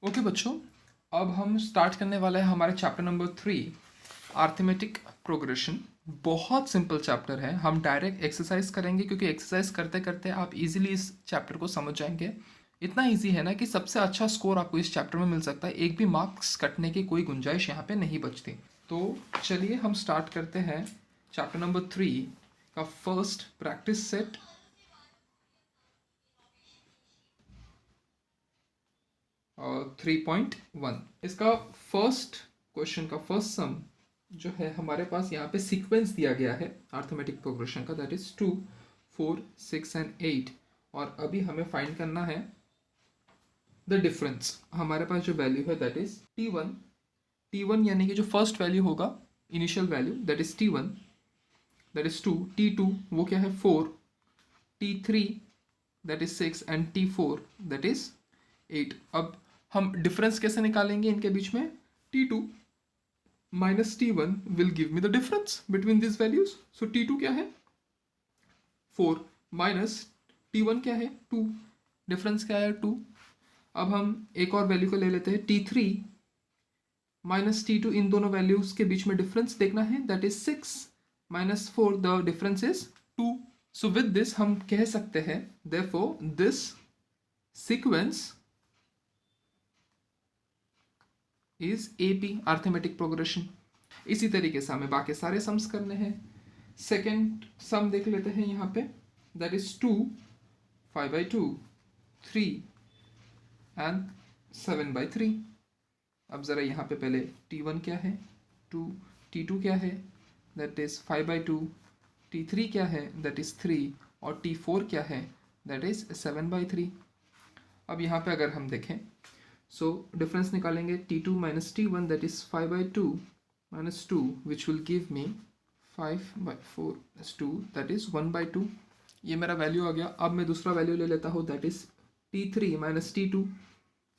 Okay बच्चों, अब हम स्टार्ट करने वाले हैं हमारे चैप्टर नंबर 3 अर्थमेटिक प्रोग्रेशन। बहुत सिंपल चैप्टर है। हम डायरेक्ट एक्सरसाइज करेंगे क्योंकि एक्सरसाइज करते करते आप इजीली इस चैप्टर को समझ जाएंगे। इतना इजी है ना कि सबसे अच्छा स्कोर आपको इस चैप्टर में मिल सकता है। एक भी मार्क्स कटने की कोई गुंजाइश यहाँ पे नहीं बचती। तो चलिए हम स्टार्ट करते हैं चैप्टर नंबर 3 का फर्स्ट प्रैक्टिस सेट। 3.1 इसका फर्स्ट क्वेश्चन का फर्स्ट सम जो है हमारे पास यहाँ पे सीक्वेंस दिया गया है अर्थमेटिक प्रोग्रेशन का, दैट इज 2, 4, 6 एंड 8। और अभी हमें फाइंड करना है द डिफरेंस। हमारे पास जो वैल्यू है दैट इज T1 यानी कि जो फर्स्ट वैल्यू होगा initial value that is T1, that is 2, T2 वो क्या है 4, T3 that is 6 and T4 that is 8। अब हम डिफरेंस कैसे निकालेंगे इनके बीच में? T2 minus T1 will give me the difference between this values. So T2 क्या है 4 माइनस T1 क्या है 2, डिफरेंस क्या है 2। अब हम एक और वैल्यू को ले लेते हैं T3 माइनस T2, इन दोनों वैल्यूज के बीच में डिफरेंस देखना है that is 6 minus 4, the difference is 2। So with this हम कह सकते हैं therefore this sequence is AP arithmetic progression. इसी तरीके से हमें बाकी सारे सम्स करने हैं। सेकेंड सम देख लेते हैं यहाँ पे, दैट इज 2, 5/2, 3 एंड 7/3। अब ज़रा यहाँ पे पहले T1 क्या है 2, T2 क्या है दैट इज 5/2, T3 क्या है दैट इज 3 और T4 क्या है दैट इज 7/3। अब यहाँ पे अगर हम देखें सो डिफरेंस निकालेंगे T2 minus T1 that is 5/2 minus 2 which will give me 5/4 plus 2 that is 1/2। ये मेरा वैल्यू आ गया। अब मैं दूसरा वैल्यू ले लेता हूँ that is T3 minus T2,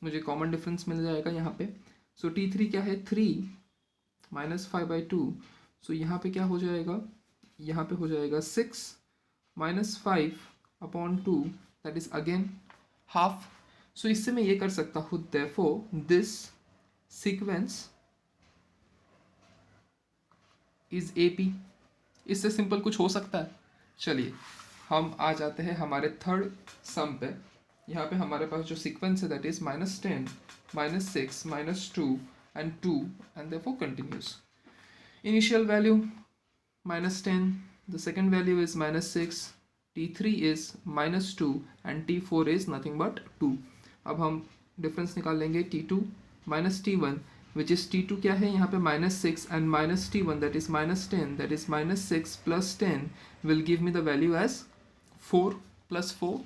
मुझे कॉमन डिफरेंस मिल जाएगा यहाँ पे। सो T3 क्या है 3 माइनस 5/2, सो यहाँ पे क्या हो जाएगा, यहाँ पे हो जाएगा 6 minus 5/2 that is again half. So इससे मैं ये कर सकता हूँ therefore this sequence is AP। इससे सिंपल कुछ हो सकता है? चलिए हम आ जाते हैं हमारे थर्ड सम पे। यहाँ पे हमारे पास जो सीक्वेंस है that is -10, -6, -2 and 2 and therefore continuous. Initial value -10, the second value is -6, T3 is -2 and T4 is nothing but 2। अब हम डिफरेंस निकाल लेंगे T2 minus T1 which is T2 क्या है यहाँ पे -6 and minus T1 that is -10, that is -6 plus 10 will give me the value as 4 plus 4।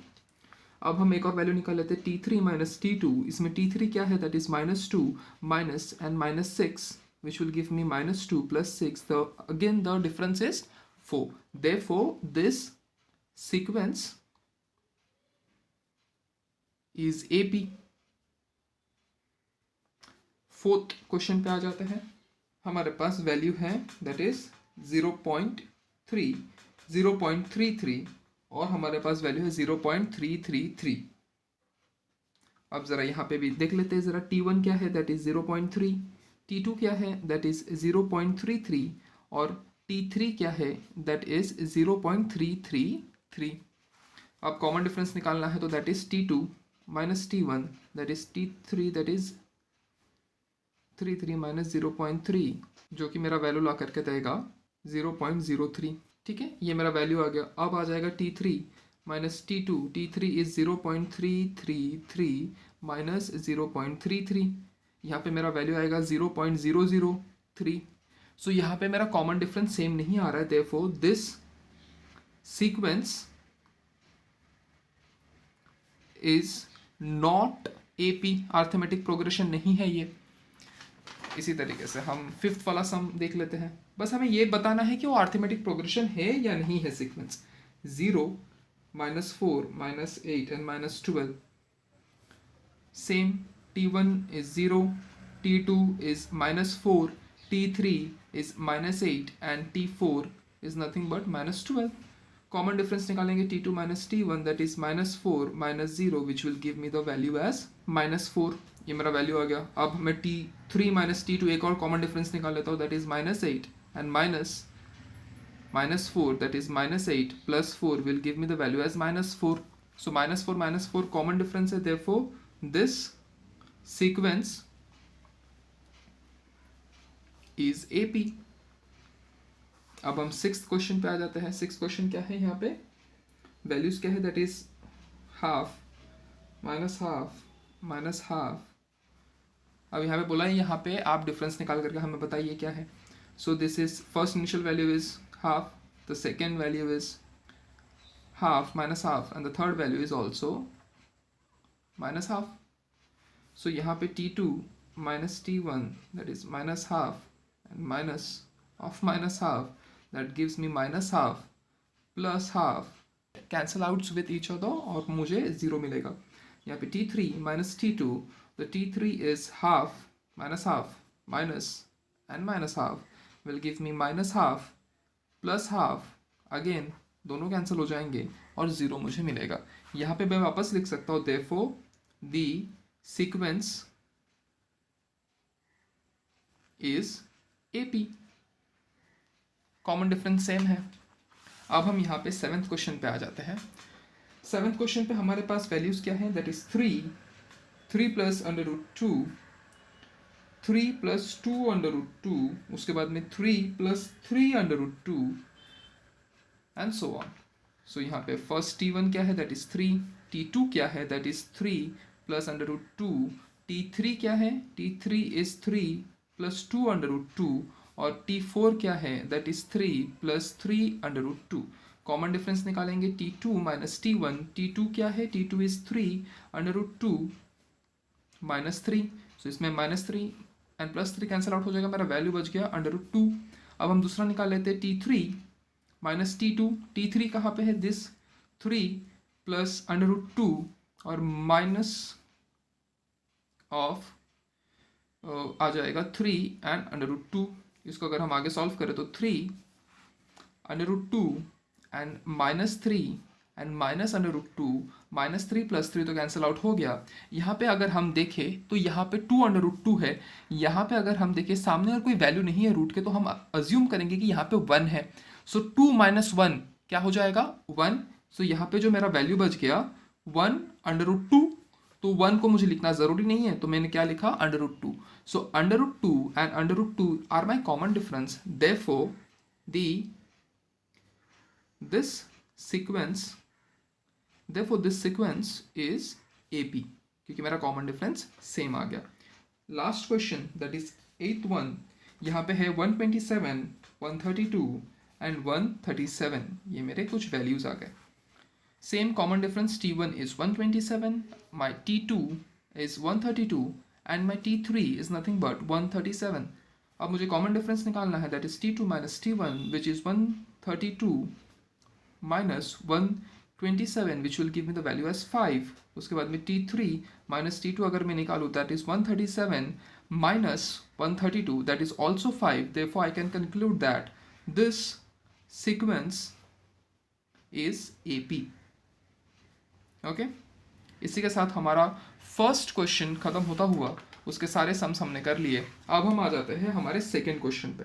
अब हम एक और वैल्यू निकाल लेते हैं T3 माइनस T2, इसमें T3 क्या है that is -2 minus and -6 which will give me -2 plus 6, the again the difference is 4, therefore this sequence is AP। Fourth question पे आ जाते हैं। हमारे पास वैल्यू है दैट इज 0.3, 0.33 और हमारे पास वैल्यू है 0.333। अब ज़रा यहाँ पे भी देख लेते हैं ज़रा T1 क्या है दैट इज 0.3, T2 क्या है दैट इज 0.33 और T3 क्या है दैट इज 0.333। अब कॉमन डिफरेंस निकालना है तो that is T2 minus T1 that is T3 that is 33 minus 0.3 जो कि मेरा वैल्यू ला करके देगा 0.03। ठीक है, ये मेरा वैल्यू आ गया। अब आ जाएगा T3 minus T2, T3 is 0.333 minus 0.33, यहाँ पे मेरा वैल्यू आएगा 0.003। सो यहाँ पे मेरा कॉमन डिफरेंस सेम नहीं आ रहा है, therefore this sequence is not AP arithmetic progression नहीं है ये। इसी तरीके से हम फिफ्थ वाला सम देख लेते हैं। बस हमें ये बताना है कि वो अर्थमेटिक प्रोग्रेशन है या नहीं है। Sequence 0, -4, -8 and -12, same T1 is 0, T2 is -4, T3 is -8 and T4 is nothing but -12। Common difference निकालेंगे T2 minus T1 that is -4 -0 which will give me the value as -4। ये मेरा वैल्यू आ गया। अब मैं T3 माइनस T2 एक और common difference निकाल लेता हूँ, that is -8 and -4 that is -8 plus 4 will give me the value as -4. So -4 common difference है, therefore this sequence is AP. अब हम सिक्स्थ क्वेश्चन पे आ जाते हैं। सिक्स्थ क्वेश्चन क्या है, यहाँ पे वैल्यूज क्या है, that is half minus half. अब यहाँ पे बोला है, यहाँ पे आप डिफरेंस निकाल करके हमें बताइए क्या है। So this is first initial value is half, the second value is half minus half, and the third value is also minus half. So यहाँ पे T2 minus T1 that is minus half and minus of minus half that gives me minus half plus half cancel outs with each other और मुझे 0 मिलेगा। यहाँ पे T3 minus T2, the T3 is half minus and minus half will give me minus half plus half, again दोनों cancel हो जाएंगे और 0 मुझे मिलेगा। यहाँ पे मैं वापस लिख सकता हूँ, therefore the sequence is AP। Common difference same है। अब हम यहाँ पे सेवेंथ क्वेश्चन पे आ जाते हैं। सेवेंथ क्वेश्चन पे हमारे पास वैल्यूज क्या है, दैट इज 3 प्लस √2, 3 प्लस 2 √2, उसके बाद में 3 प्लस 3 √2 एंड सो ऑन। सो यहाँ पे फर्स्ट T1 क्या है, दैट इज 3, T2 क्या है, दैट इज 3 प्लस √2, T3 क्या है, T3 इज 3 प्लस 2 √2 और T4 क्या है, that is 3 plus 3 √2। Common difference निकालेंगे, T2 माइनस T1, T2 क्या है, T2 इज 3 √2 माइनस 3, सो इसमें -3 एंड +3 कैंसिल आउट हो जाएगा, मेरा वैल्यू बच गया √2। अब हम दूसरा निकाल लेते हैं, T3 माइनस T2, T3 कहाँ पे है, दिस 3 प्लस √2 और माइनस ऑफ आ जाएगा 3 एंड √2। इसको अगर हम आगे सॉल्व करें तो 3 √2 एंड -3 एंड माइनस √2, -3 + 3 तो कैंसिल आउट हो गया। यहाँ पे अगर हम देखें तो यहाँ पे 2 √2 है। यहाँ पे अगर हम देखें सामने अगर कोई वैल्यू नहीं है रूट के तो हम अज्यूम करेंगे कि यहाँ पे 1 है। सो 2 - 1 क्या हो जाएगा, 1। सो यहाँ पे जो मेरा वैल्यू बच गया 1 √2, तो 1 को मुझे लिखना ज़रूरी नहीं है तो मैंने क्या लिखा, √2। So √2 and √2 are my common difference, therefore this sequence is AP, क्योंकि मेरा कॉमन डिफरेंस सेम आ गया। Last question that is 8th one, यहाँ पे है 127, 132 एंड 137। ये मेरे कुछ वैल्यूज आ गए। Same common difference, T1 is 127, my T2 is 132 and my T3 is nothing but 137। अब मुझे कॉमन डिफरेंस निकालना है, that is T2 minus T1 which is 132 minus 127 which will give me the value as 5। उसके बाद में T3 minus T2 अगर मैं निकालूँ, that is 137 minus 132 that is also 5। therefore I can conclude that this sequence is AP। Okay, इसी के साथ हमारा फर्स्ट क्वेश्चन खत्म होता हुआ उसके सारे सम्स हमने कर लिए। अब हम आ जाते हैं हमारे सेकेंड क्वेश्चन पे।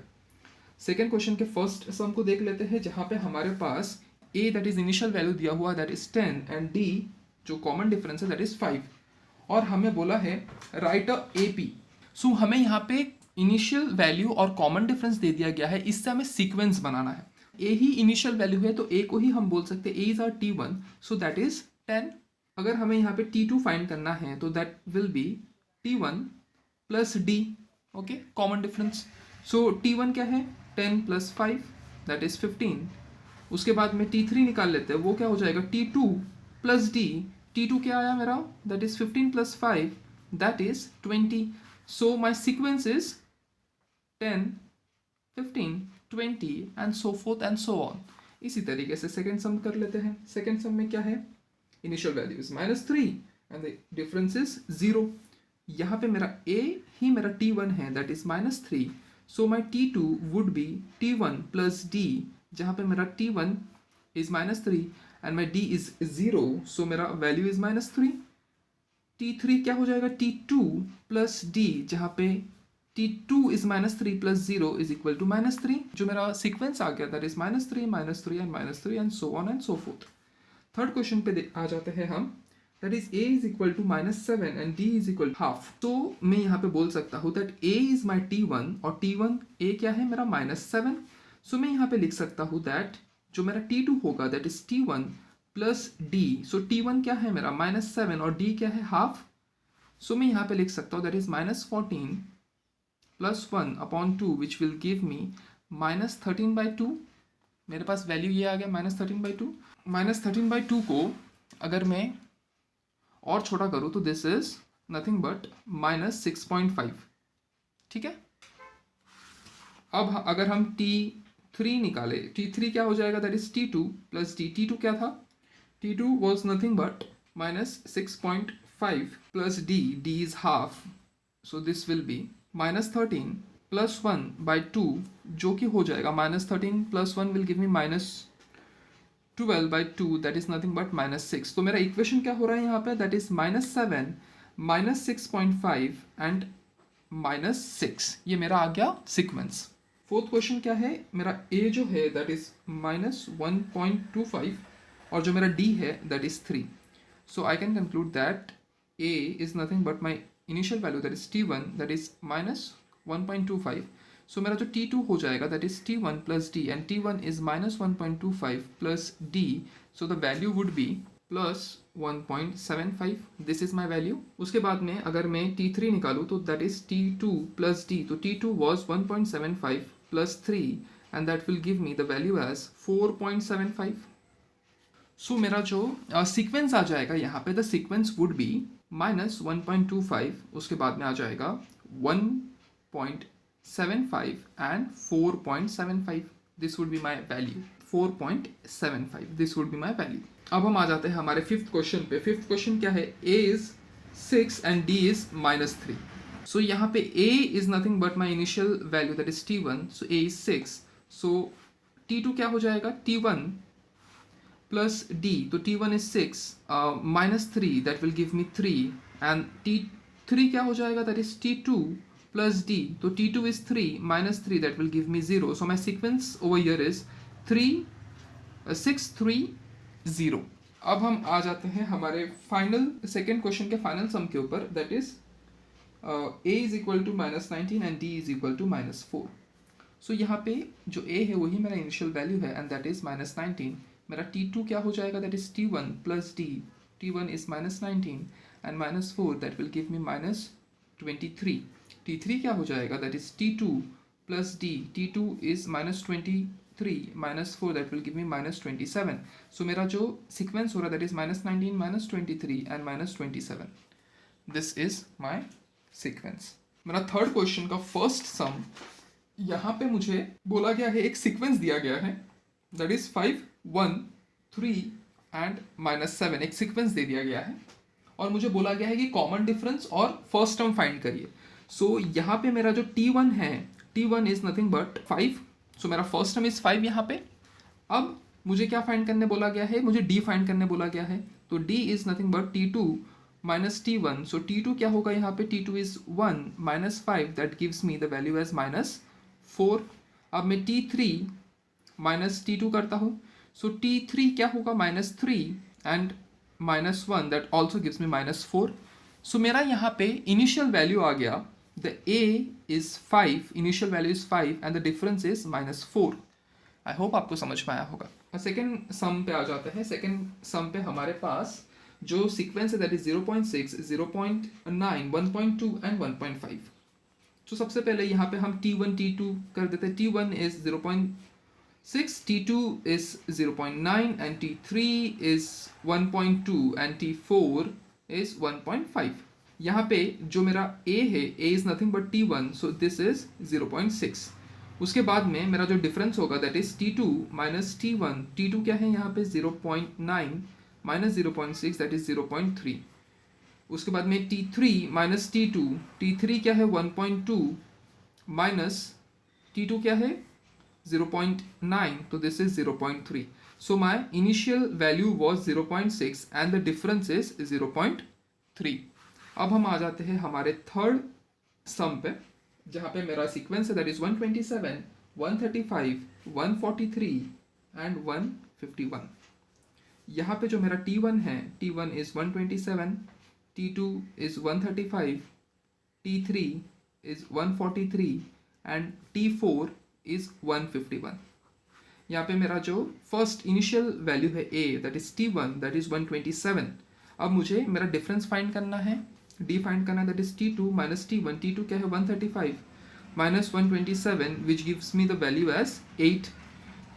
सेकेंड क्वेश्चन के फर्स्ट सम को देख लेते हैं, जहाँ पे हमारे पास A that is initial value दिया हुआ दैट इज 10 एंड D जो कॉमन डिफरेंस है दैट इज 5 और हमें बोला है राइट अ AP। सो हमें यहाँ पे इनिशियल वैल्यू और कॉमन डिफरेंस दे दिया गया है, इससे हमें सीक्वेंस बनाना है। A ही इनिशियल वैल्यू है तो A को ही हम बोल सकते हैं A is our T1, so that is 10। अगर हमें यहाँ पे T2 फाइंड करना है तो that will be T1 plus D। Okay, common difference. So T1 क्या है, 10 प्लस 5 दैट इज 15। उसके बाद में T3 निकाल लेते हैं, वो क्या हो जाएगा T2 प्लस D। T2 क्या आया मेरा, that is 15 plus 5 that is 20। So my sequence is 10, 15, 20 and so fourth and so on. इसी तरीके से सेकेंड सम कर लेते हैं। सेकेंड सम में क्या है, initial value is -3 and the difference is 0। यहाँ पे मेरा A ही मेरा T1 है that is -3, so my T2 would be T1 plus D, जहाँ पे मेरा T1 is -3 and my D is 0, सो मेरा वैल्यू इज -3। T3 क्या हो जाएगा, T2 प्लस D, जहाँ पे T2 is -3 plus 0 is equal to -3। जो मेरा सीक्वेंस आ गया that is -3 and -3 and so on and so forth. Third question पे आ जाते हैं हम, that is a is equal to -7 and d is equal half. तो मैं यहाँ पे बोल सकता हूँ that a is my T1 और T1 a क्या है मेरा -7। सो मैं यहाँ पे लिख सकता हूँ दैट जो मेरा T2 होगा that is T1 plus d। So T1 क्या है मेरा -7 और d क्या है हाफ। सो मैं यहाँ पे लिख सकता हूँ that is -14 plus 1 upon 2 which will give मी -13/2। मेरे पास वैल्यू ये आ गया -13/2। -13/2 को अगर मैं और छोटा करूँ तो दिस इज नथिंग बट -6.5। ठीक है। अब अगर हम T3 निकाले, T3 क्या हो जाएगा that is T2 plus D। T2 क्या था, T2 was nothing but -6.5 plus D, D is half. So this will be -13 plus 1/2 जो कि हो जाएगा -13 plus 1 will give me -12/2 that is nothing but -6। तो मेरा इक्वेशन क्या हो रहा है यहाँ पे, दैट इज -7 -6.5 एंड -6। ये मेरा आ गया सीक्वेंस। फोर्थ क्वेश्चन क्या है, मेरा a जो है दैट इज -1.25 और जो मेरा d है that is 3। So I can conclude that a is nothing but my initial value that is T1 that is -1.25। सो मेरा जो T2 हो जाएगा that is T1 plus D and T1 is -1.25 plus D। So the value would be +1.75। This is my value. उसके बाद में अगर मैं T3 निकालूँ तो that is T2 plus D। तो T2 was 1.75 plus 3 and that will give me the value as 4.75। So मेरा जो सीक्वेंस आ जाएगा यहाँ पे, द सीक्वेंस वुड बी -1.25, उसके बाद में आ जाएगा 1.75 and 4.75। This would be my value 4.75। This would be my value. अब हम आ जाते हैं हमारे फिफ्थ क्वेश्चन पे। फिफ्थ क्वेश्चन क्या है, a is 6 and d is -3। सो यहाँ पे a is nothing but my initial value that is T1। So a is 6। So T2 क्या हो जाएगा, T1 प्लस D। तो T1 is 6 -3 that will give me 3 and T3 क्या हो जाएगा, that is T2 plus D। तो T2 is 3 -3 that will give me 0। So my sequence over here is 6 3 0। अब हम आ जाते हैं हमारे फाइनल सेकेंड क्वेश्चन के फाइनल सम के ऊपर, that is a is equal to -19 and d is equal to -4। So यहाँ पे जो a है वही मेरा इनिशियल वैल्यू है एंड दैट इज -19। मेरा T2 क्या हो जाएगा, that is T1 plus D। T1 is -19 and -4 that will give me -23। T3 क्या हो जाएगा, that is T2 plus D। T2 is -23 -4 that will give मी -27। सो मेरा जो सीक्वेंस हो रहा है that is -19 -23 and -27। This is my sequence. मेरा third question का फर्स्ट सम, यहाँ पे मुझे बोला गया है, एक सीक्वेंस दिया गया है दैट इज 5 1 3 एंड -7। एक सीक्वेंस दे दिया गया है और मुझे बोला गया है कि कॉमन डिफरेंस और फर्स्ट टर्म फाइंड करिए। सो यहाँ पे मेरा जो T1 है, T1 इज नथिंग बट 5। सो मेरा फर्स्ट टर्म इज 5 यहाँ पे। अब मुझे क्या फाइंड करने बोला गया है, मुझे D फाइंड करने बोला गया है। तो D is nothing but T2 minus T1। So T2 क्या होगा यहाँ पे, T2 is 1 -5 that gives me the value as -4। अब मैं T3 माइनस T2 करता हूँ। सो T3 क्या होगा, -3 and -1 that also gives me -4। सो मेरा यहाँ पे इनिशियल वैल्यू आ गया, the A is 5, initial value is 5 and the difference is -4। I hope आपको समझ में आया होगा। सेकेंड सम पे आ जाते हैं। सेकेंड सम पे हमारे पास जो सीक्वेंस है दैट इज 0.6 0.9 1.2 एंड 1.5। तो सबसे पहले यहाँ पे हम T1 T2 कर देते हैं। T1 is 0.6, T2 is 0.9 and T3 is 1.2 and T4 is 1.5। यहाँ पे जो मेरा A है, A is nothing but T1, so this is 0.6। उसके बाद में मेरा जो डिफरेंस होगा that is T2 minus T1। T2 क्या है यहाँ पे, 0.9 माइनस 0.6 दैट इज 0.3। उसके बाद में T3 माइनस T2। T3 क्या है, 1.2 माइनस T2 क्या है, 0.9, so this is 0.3। So my initial value was 0.6 and the difference is 0.3। अब हम आ जाते हैं हमारे थर्ड सम पे, जहाँ पे मेरा सीक्वेंस है दैट इज 127, 135, 143 एंड 151। यहाँ पे जो मेरा T1 है, T1 is 127, T2 is 135, T3 is 143 and T4 is 151। यहाँ पे मेरा जो फर्स्ट इनिशियल वैल्यू है A that is T1 that is 127। अब मुझे मेरा डिफरेंस फाइंड करना है, D फाइंड करना है that is T2 minus T1। T2 क्या है 135 minus 127 which gives me the value as 8।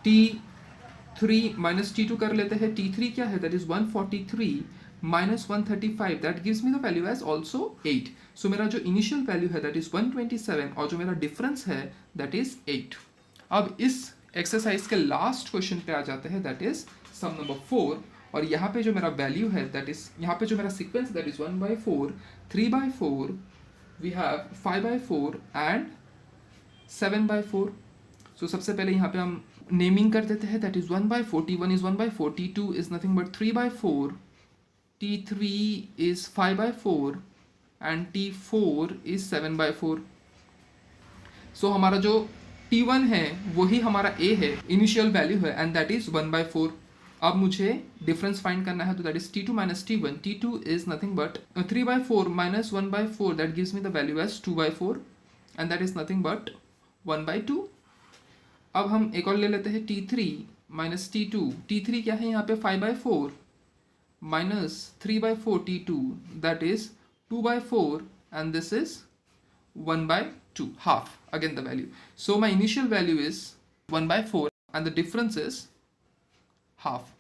T3 minus T2 कर लेते हैं, T3 क्या है that is 143 minus 135 that gives me the value as also 8। So मेरा जो इनिशियल वैल्यू है दैट इज 127 और जो मेरा डिफरेंस है दैट इज 8। अब इस एक्सरसाइज के लास्ट क्वेश्चन पे आ जाते हैं दैट इज सम नंबर 4। और यहाँ पे जो मेरा वैल्यू है दैट इज, यहाँ पे जो मेरा sequence that is 1/4, 3/4, we have 5/4 and 7/4। So सबसे पहले यहाँ पे हम नेमिंग कर देते हैं that is 1/4, T1 is 1/4, T2 is nothing but 3/4, T3 is 5/4 and T4 is 7/4। So हमारा जो T1 है वही हमारा A है, इनिशियल वैल्यू है एंड दैट इज 1/4। अब मुझे डिफरेंस फाइंड करना है तो that is T2 minus T1। T2 is nothing but 3/4 minus 1/4 that gives me the value as 2/4 and that is nothing but 1/2। अब हम एक और ले लेते हैं T3 माइनस T2। T3 क्या है यहाँ पे 5/4 minus 3/4 T2 that is 2/4 and this is 1/2, half again the value. So my initial value is 1/4 and the difference is half.